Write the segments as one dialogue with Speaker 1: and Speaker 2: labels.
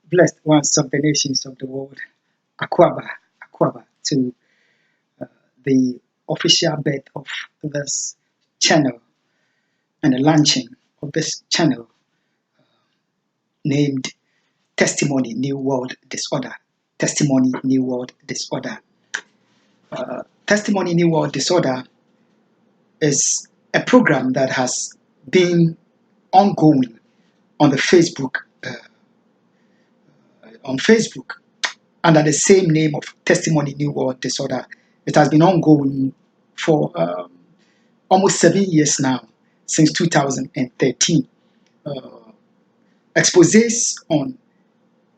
Speaker 1: blessed ones of the nations of the world, Akwaba, to the official birth of this channel and the launching of this channel named Testimony New World Disorder. Testimony New World Disorder. Testimony New World Disorder is a program that has been ongoing on the Facebook under the same name of Testimony New World Disorder. It has been ongoing for almost 7 years now, since 2013. Exposés on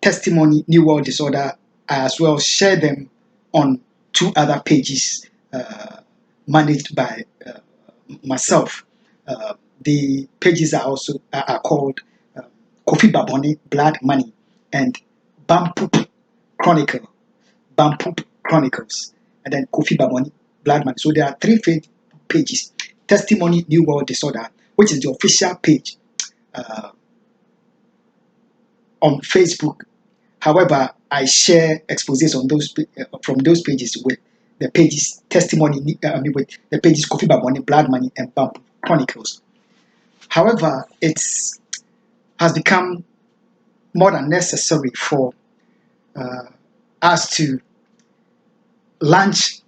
Speaker 1: Testimony New World Disorder, I as well share them on 2 other pages managed by myself. The pages are also called Kofi Baboni, Blood Money, and Bampoop Chronicles, and then Kofi Baboni, Blood Money. So there are 3 pages. Testimony New World Disorder, which is the official page on Facebook. However, I share exposés on those from those pages with the pages Testimony, with the pages Kofi Baboni, Blood Money, and Bampoop Chronicles. However, it has become more than necessary for us to launch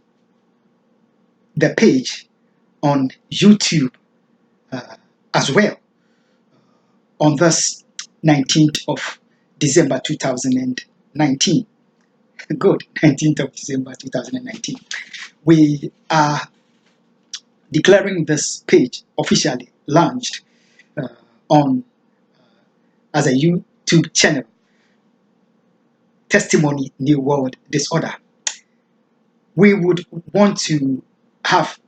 Speaker 1: the page on YouTube as well on this 19th of December 2019. Good, 19th of December 2019. We are declaring this page officially launched on as a YouTube channel, Testimony New World Disorder. We would want to have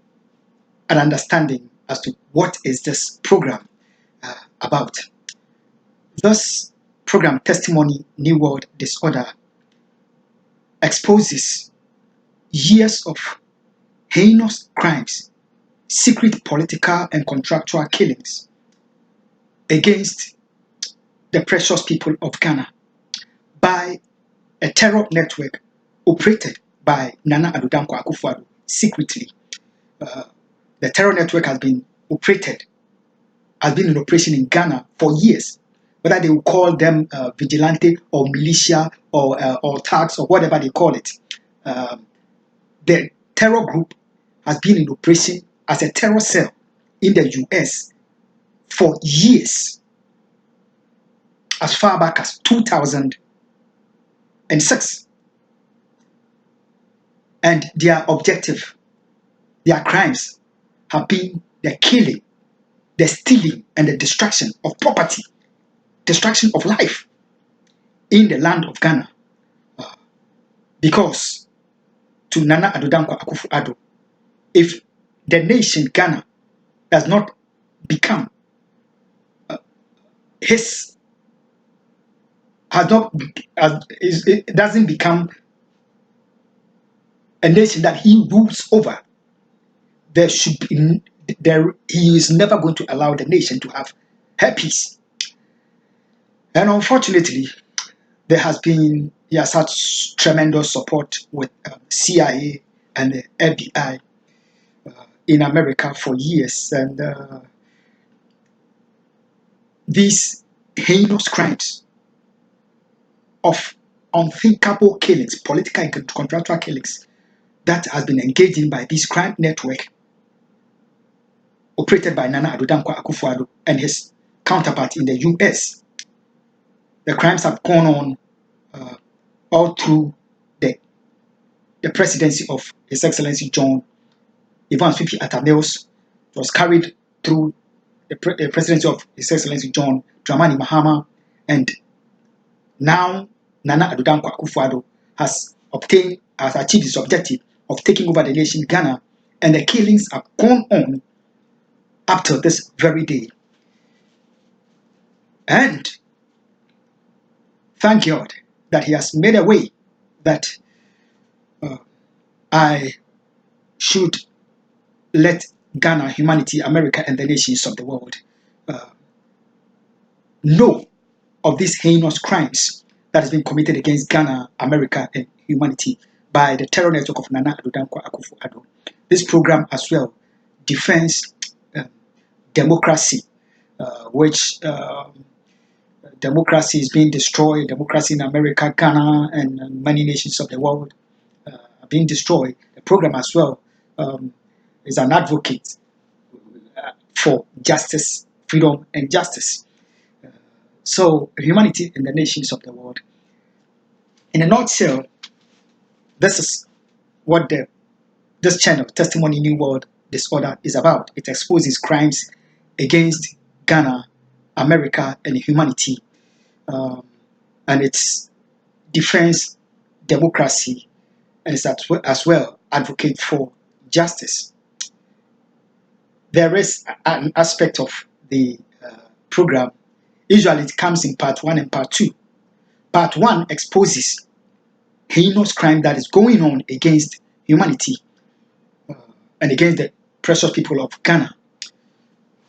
Speaker 1: an understanding as to what is this program about. This program, Testimony New World Disorder, exposes years of heinous crimes, secret political and contractual killings against the precious people of Ghana by a terror network operated by Nana Addo Akufo secretly. The terror network has been in operation in Ghana for years. Whether they will call them vigilante or militia or thugs or whatever they call it, the terror group has been in operation as a terror cell in the US for years, as far back as 2006. And their objective, their crimes, have been the killing, the stealing, and the destruction of property, destruction of life in the land of Ghana. Because to Nana Addo Akufo Addo, if the nation Ghana does not become it doesn't become a nation that he rules over, he is never going to allow the nation to have her peace. And unfortunately, he has had tremendous support with CIA and the FBI in America for years, and these heinous crimes of unthinkable killings, political and contractual killings, that has been engaged in by this crime network operated by Nana Addo Akufo Addo and his counterpart in the US. The crimes have gone on all through the presidency of His Excellency John Evans Fifi Atamils. It was carried through the presidency of His Excellency John Dramani Mahama, and now Nana Addo Akufo Addo has achieved his objective of taking over the nation Ghana, and the killings have gone on up till this very day. And thank God that he has made a way that I should let Ghana, humanity, America, and the nations of the world know of these heinous crimes that has been committed against Ghana, America, and humanity by the terror network of Nana Addo Dankwa Akufo Addo. This program as well defends democracy, which democracy is being destroyed. Democracy in America, Ghana, and many nations of the world are being destroyed. The program as well is an advocate for justice, freedom, and justice. So humanity in the nations of the world. In a nutshell, this is what this channel, Testimony New World Disorder, is about. It exposes crimes against Ghana, America, and humanity, and it defends democracy, and it's as well advocate for justice. There is an aspect of the program. Usually, it comes in part 1 and part 2. Part 1 exposes heinous crime that is going on against humanity and against the precious people of Ghana.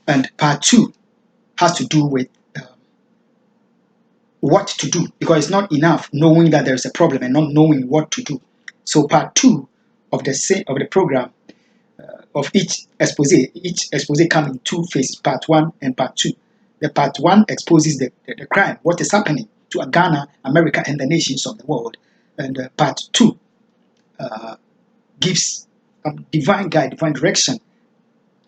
Speaker 1: And part 2 has to do with what to do, because it's not enough knowing that there's a problem and not knowing what to do. So part 2 of the program of each expose comes in 2 phases, part 1 and part 2. The part 1 exposes the crime, what is happening to Ghana, America, and the nations of the world. And part 2 gives divine guide, divine direction,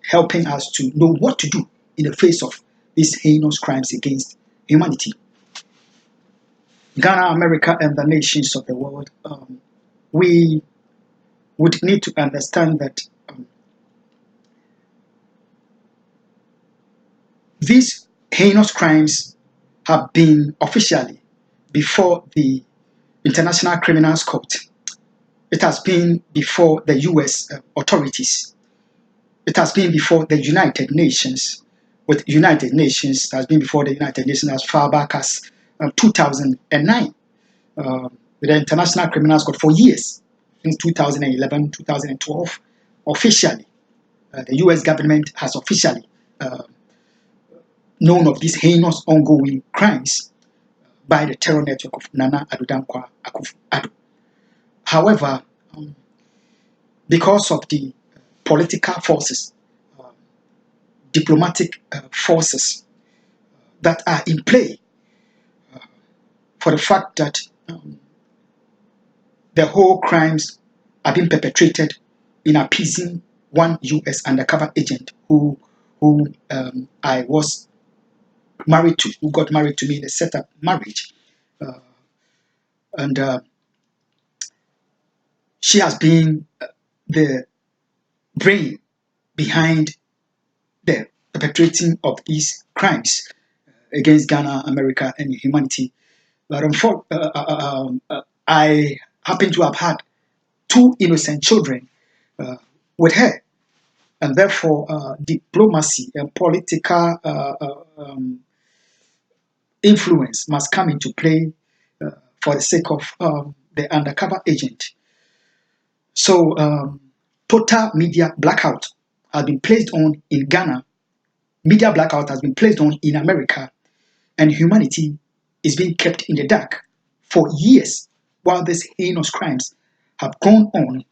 Speaker 1: helping us to know what to do in the face of these heinous crimes against humanity. Ghana, America, and the nations of the world, we would need to understand that these heinous crimes have been officially before the International Criminal Court. It has been before the US authorities. It has been before the United Nations. With United Nations, it has been before the United Nations as far back as 2009. With the International Criminal Court for years, since 2011, 2012, officially, the US government has officially known of these heinous ongoing crimes by the terror network of Nana Addo Dankwa Akufo Addo. However, because of the political forces, diplomatic forces that are in play, for the fact that the whole crimes are being perpetrated in appeasing one US undercover agent who I was married to, who got married to me in a set-up marriage. And she has been the brain behind the perpetrating of these crimes against Ghana, America, and humanity. But I happen to have had 2 innocent children with her, and therefore diplomacy and political influence must come into play for the sake of the undercover agent. So total media blackout has been placed on in Ghana. Media blackout has been placed on in America, and humanity is being kept in the dark for years while these heinous crimes have gone on,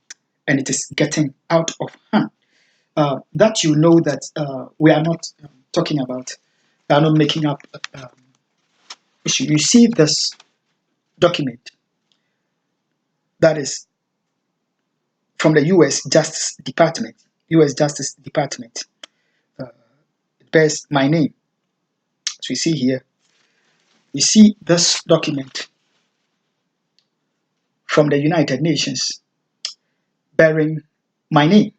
Speaker 1: and it is getting out of hand. That you know that we are not talking about, we are not making up. You receive this document that is from the U.S. Justice Department. U.S. Justice Department. It bears my name. So you see here, you see this document from the United Nations bearing my name.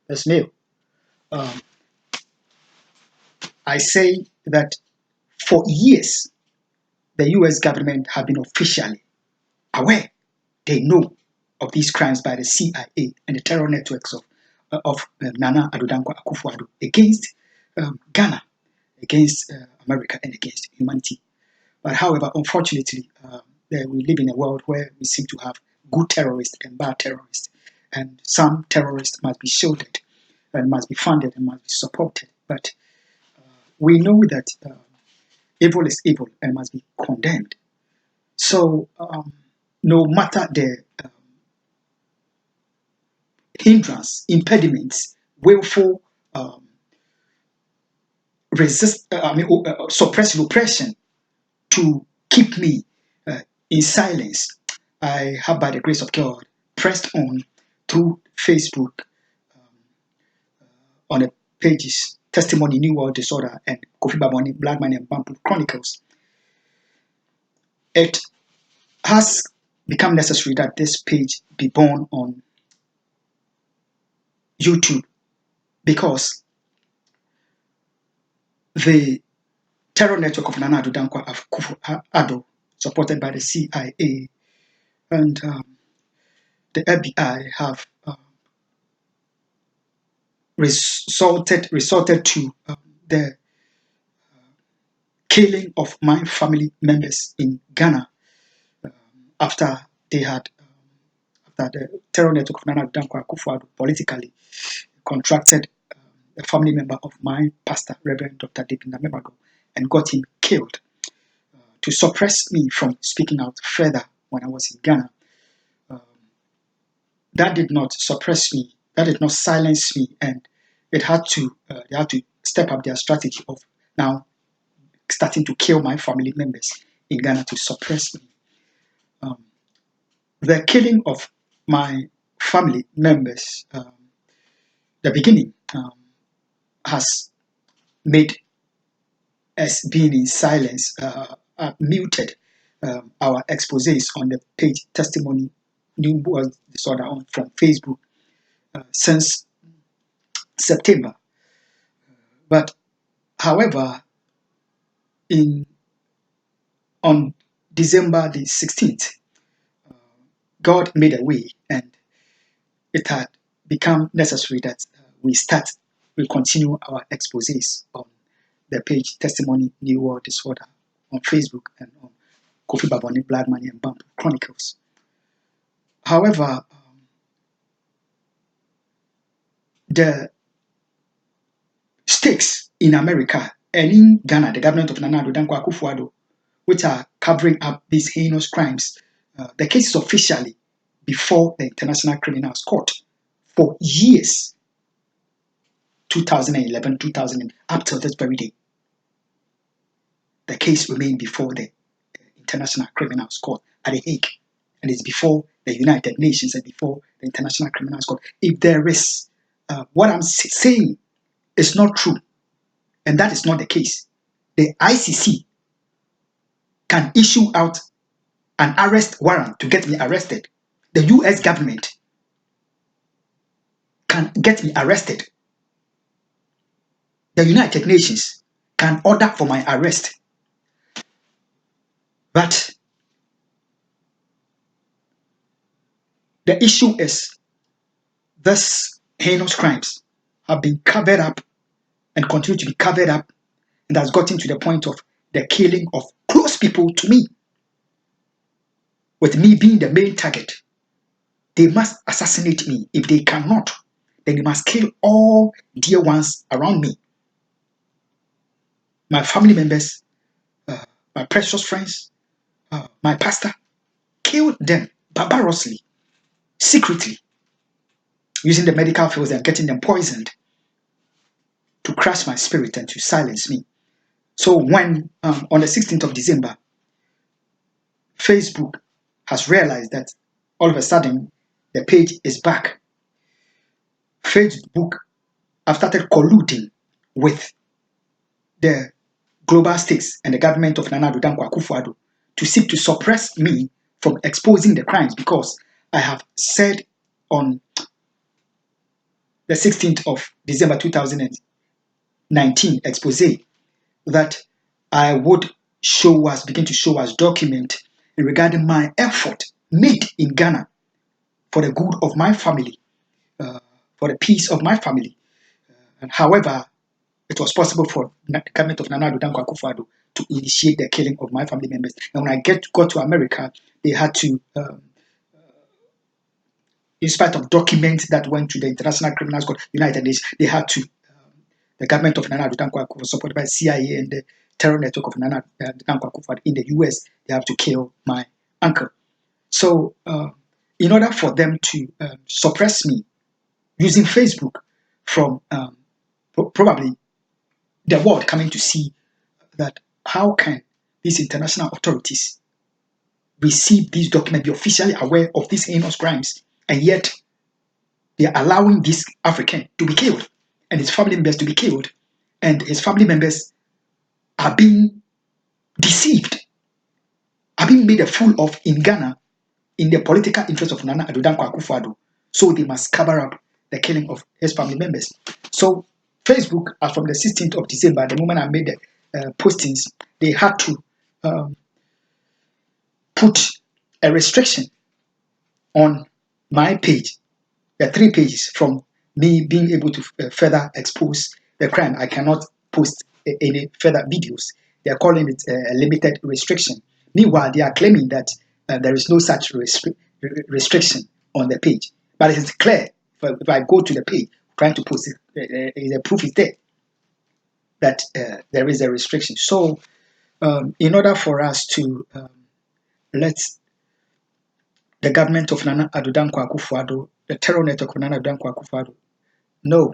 Speaker 1: This mail. I say that for years, the US government have been officially aware. They know of these crimes by the CIA and the terror networks of Nana Addo Dankwa Akufo Addo against Ghana, against America, and against humanity. But however, unfortunately, we live in a world where we seem to have good terrorists and bad terrorists. And some terrorists must be shielded and must be funded and must be supported. But we know that evil is evil and must be condemned. So no matter the hindrance, impediments, willful suppressive oppression to keep me in silence, I have, by the grace of God, pressed on through Facebook on the pages Testimony, New World Disorder, and Kofi Baboni, Blood Money, and Bamboo Chronicles. It has become necessary that this page be born on YouTube because the terror network of Nana Addo Dankwa Akufo Addo, supported by the CIA and the FBI, have resorted to the killing of my family members in Ghana after they had after the terror network of Nana Dankwa Akufo Addo politically contracted a family member of my pastor, Reverend Dr. David Namemago, and got him killed to suppress me from speaking out further when I was in Ghana. That did not suppress me. That did not silence me, and it had to. They had to step up their strategy of now starting to kill my family members in Ghana to suppress me. The killing of my family members, the beginning, has made us being in silence, muted our exposés on the page Testimony New World Disorder from Facebook since September. But however, on December the 16th, God made a way, and it had become necessary that we continue our exposés on the page Testimony New World Disorder on Facebook and on Kofi Baboni, Blood Money, and Bamboo Chronicles. However, the stakes in America and in Ghana, the government of Nana Addo Dankwa Akufo Addo, which are covering up these heinous crimes, the case is officially before the International Criminal Court for years, 2011, 2000, up till this very day. The case remained before the International Criminal Court at The Hague, and it's before the United Nations and before the International Criminal Court. If there is what I'm saying is not true, and that is not the case, the ICC can issue out an arrest warrant to get me arrested. The US government can get me arrested. The United Nations can order for my arrest. But the issue is these heinous crimes have been covered up and continue to be covered up, and has gotten to the point of the killing of close people to me, with me being the main target. They must assassinate me. If they cannot, then they must kill all dear ones around me. My family members, my precious friends, my pastor, kill them barbarously, secretly, using the medical fields and getting them poisoned to crush my spirit and to silence me. So when on the 16th of December, Facebook has realized that all of a sudden the page is back. Facebook have started colluding with the global states and the government of Nana Addo Dankwa Akufo Addo to seek to suppress me from exposing the crimes, because I have said on the 16th of December 2019 expose that I would begin to show us document regarding my effort made in Ghana for the good of my family, for the peace of my family. And however, it was possible for the government of Nana Addo Dankwa Akufo Addo to initiate the killing of my family members. And when I got to America, they had to, in spite of documents that went to the International Criminal Court, United Nations, they had to, the government of Nana Addo Dankwa Akufo, supported by CIA and the terror network of Nana Dankwa Akufo in the US, they have to kill my uncle. So in order for them to suppress me using Facebook from probably the world coming to see that how can these international authorities receive these documents, be officially aware of these heinous crimes, and yet they are allowing this African to be killed and his family members to be killed, and his family members are being deceived, are being made a fool of in Ghana in the political interest of Nana Addo Dankwa Akufo-Addo. So they must cover up the killing of his family members. So Facebook, as from the 16th of December, the moment I made the postings, they had to put a restriction on my page, the 3 pages from me being able to further expose the crime. I cannot post any further videos. They are calling it a limited restriction. Meanwhile, they are claiming that there is no such restriction on the page. But it is clear, if I go to the page trying to post it, the proof is there that there is a restriction. So in order for us to let the government of Nana Addo Dankwa Akufo-Addo, the terror network of Nana Addo Dankwa Akufo-Addo, know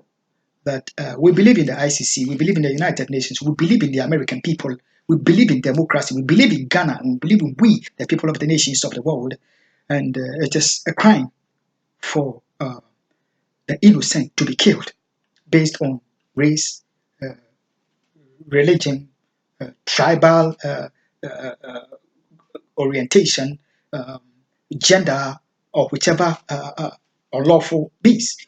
Speaker 1: that we believe in the ICC, we believe in the United Nations, we believe in the American people, we believe in democracy, we believe in Ghana, we believe in we, the people of the nations of the world, and it is a crime for the innocent to be killed based on race, religion, tribal orientation, gender, or whichever unlawful beast.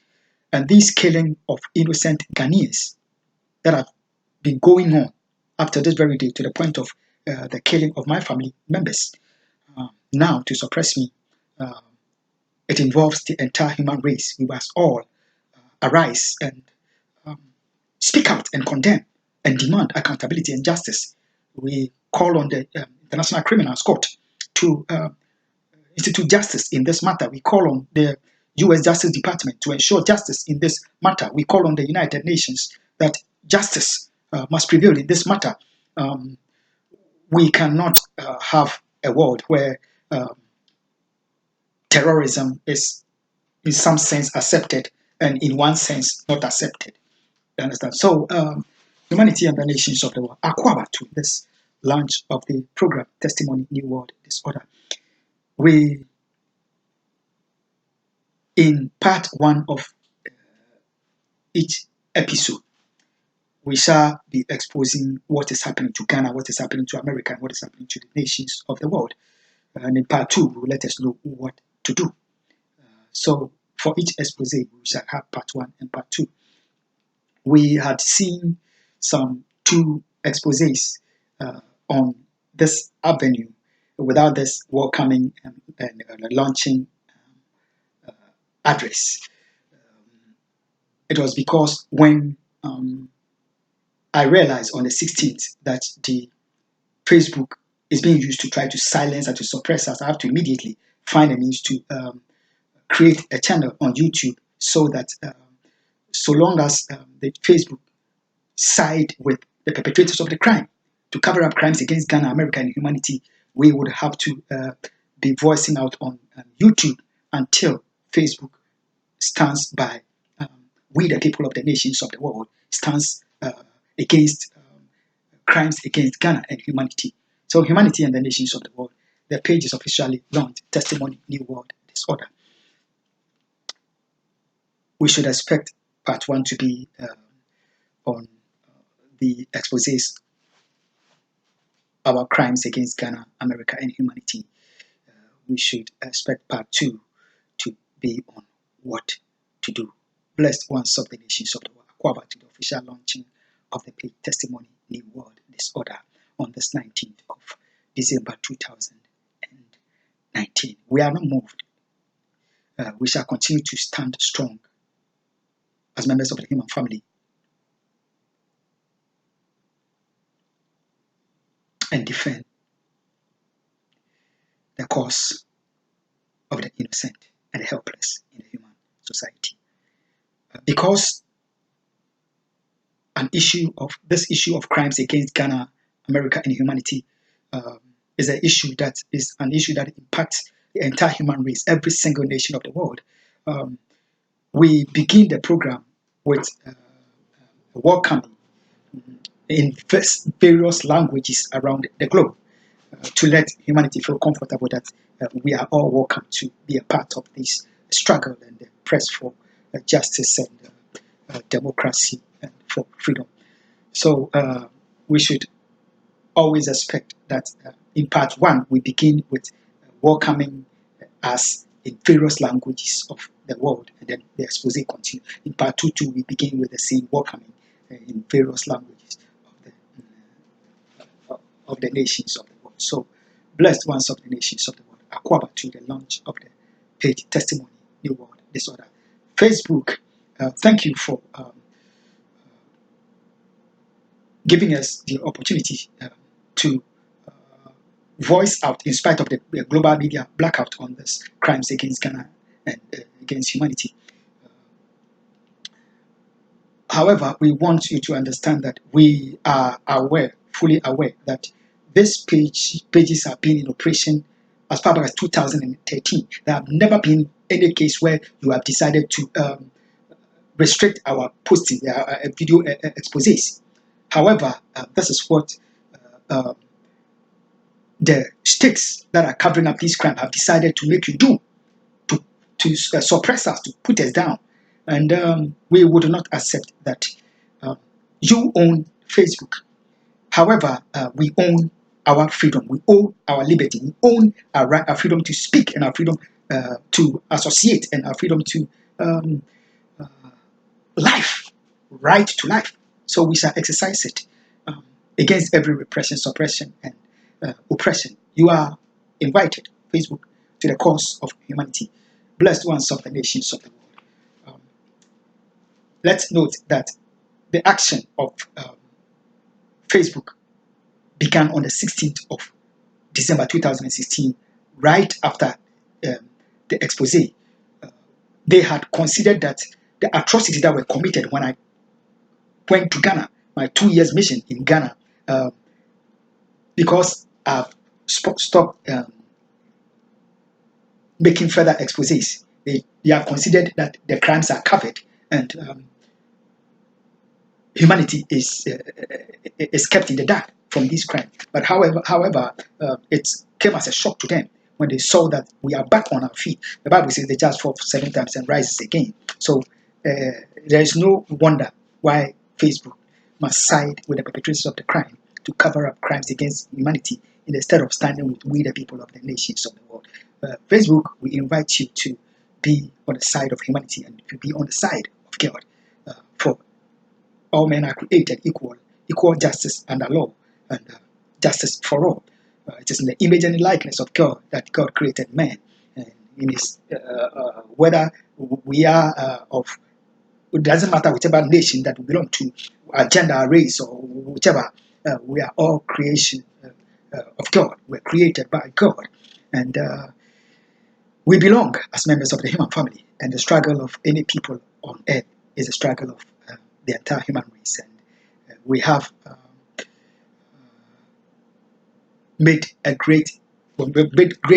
Speaker 1: And this killing of innocent Ghanaians that have been going on up to this very day, to the point of the killing of my family members. Now, to suppress me, it involves the entire human race. We must all arise and speak out and condemn and demand accountability and justice. We call on the International Criminal Court to institute justice in this matter. We call on the U.S. Justice Department to ensure justice in this matter. We call on the United Nations that justice must prevail in this matter. We cannot have a world where terrorism is in some sense accepted and in one sense not accepted. You understand? So humanity and the nations of the world are to this launch of the program Testimony New World Disorder. We, in part 1 of each episode, we shall be exposing what is happening to Ghana, what is happening to America, and what is happening to the nations of the world. And in part 2, we will let us know what to do. So for each expose, we shall have part 1 and part 2. We had seen some 2 exposés on this avenue without this welcoming and launching address. It was because when I realized on the 16th that the Facebook is being used to try to silence and to suppress us, I have to immediately find a means to create a channel on YouTube so that so long as the Facebook side with the perpetrators of the crime to cover up crimes against Ghana, America, and humanity, we would have to be voicing out on YouTube until Facebook stands by we, the people of the nations of the world, stands against crimes against Ghana and humanity. So humanity and the nations of the world, the page is officially launched, Testimony New World Disorder. We should expect part 1 to be on the exposés about crimes against Ghana, America, and humanity. We should expect part 2 to be on what to do. Blessed ones of the nations of the world, Akwaba to the official launching of the page Testimony New World Disorder on this 19th of December 2019. We are not moved. We shall continue to stand strong as members of the human family and defend the cause of the innocent and the helpless in the human society. Because this issue of crimes against Ghana, America, and humanity is an issue that impacts the entire human race, every single nation of the world. We begin the program with welcoming in various languages around the globe to let humanity feel comfortable that we are all welcome to be a part of this struggle and the press for justice and democracy and for freedom. So we should always expect that in part one, we begin with welcoming us in various languages of the world, and then the expose continues. In part two, too, we begin with the same welcoming in various languages of the nations of the world. So, blessed ones of the nations of the world, Aquaba to the launch of the page Testimony, New World Disorder. Facebook, thank you for giving us the opportunity to voice out in spite of the global media blackout on this crimes against Ghana and against humanity. However, we want you to understand that we are aware, fully aware, that these pages have been in operation as far back as 2013. There have never been any case where you have decided to restrict our posting, video exposés. However, this is what the states that are covering up this crime have decided to make you do, to suppress us, to put us down. And we would not accept that. You own Facebook. However, we own our freedom. We own our liberty. We own our freedom to speak and our freedom to associate and our freedom to life, right to life. So we shall exercise it against every repression, suppression, and oppression. You are invited, Facebook, to the cause of humanity. Blessed ones of the nations of the world. Let's note that the action of Facebook began on the 16th of December 2016, right after the expose. They had considered that the atrocities that were committed when I went to Ghana, my 2 years mission in Ghana, because I've stopped making further exposés. They have considered that the crimes are covered and humanity is kept in the dark from this crime. But however, it came as a shock to them when they saw that we are back on our feet. The Bible says the just falls 7 times and rises again. So there is no wonder why Facebook must side with the perpetrators of the crime to cover up crimes against humanity instead of standing with we the people of the nations of the world. Facebook, we invite you to be on the side of humanity and to be on the side of God. For all men are created equal justice under law, and justice for all. It is in the image and the likeness of God that God created man. And in his, whether we are of, it doesn't matter whichever nation that we belong to, our gender, our race, or whichever, we are all creation of God. We're created by God. And we belong as members of the human family. And the struggle of any people on earth is a struggle of the entire human race. And we have made great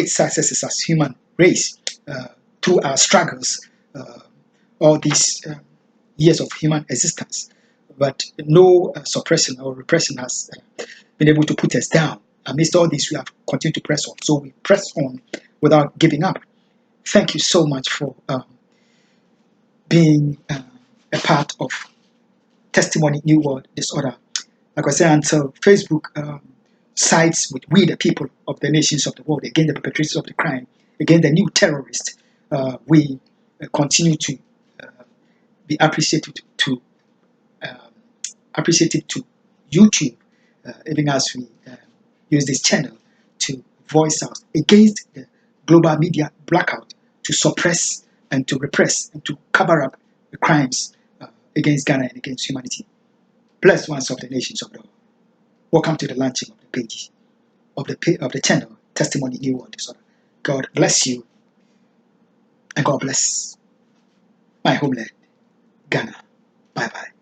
Speaker 1: successes as human race through our struggles, all these years of human existence. But no suppression or repression has been able to put us down. Amidst all this, we have continued to press on. So we press on without giving up. Thank you so much for being a part of Testimony New World Disorder. Like I said, until Facebook sides with we the people of the nations of the world against the perpetrators of the crime, against the new terrorists, we continue to be appreciated to YouTube, even as we use this channel to voice out against the global media blackout, to suppress and to repress and to cover up the crimes against Ghana and against humanity. Blessed ones of the nations of the world. Welcome to the launching of the page of the channel Testimony New World Disorder. God bless you and God bless my homeland, Ghana. Bye bye.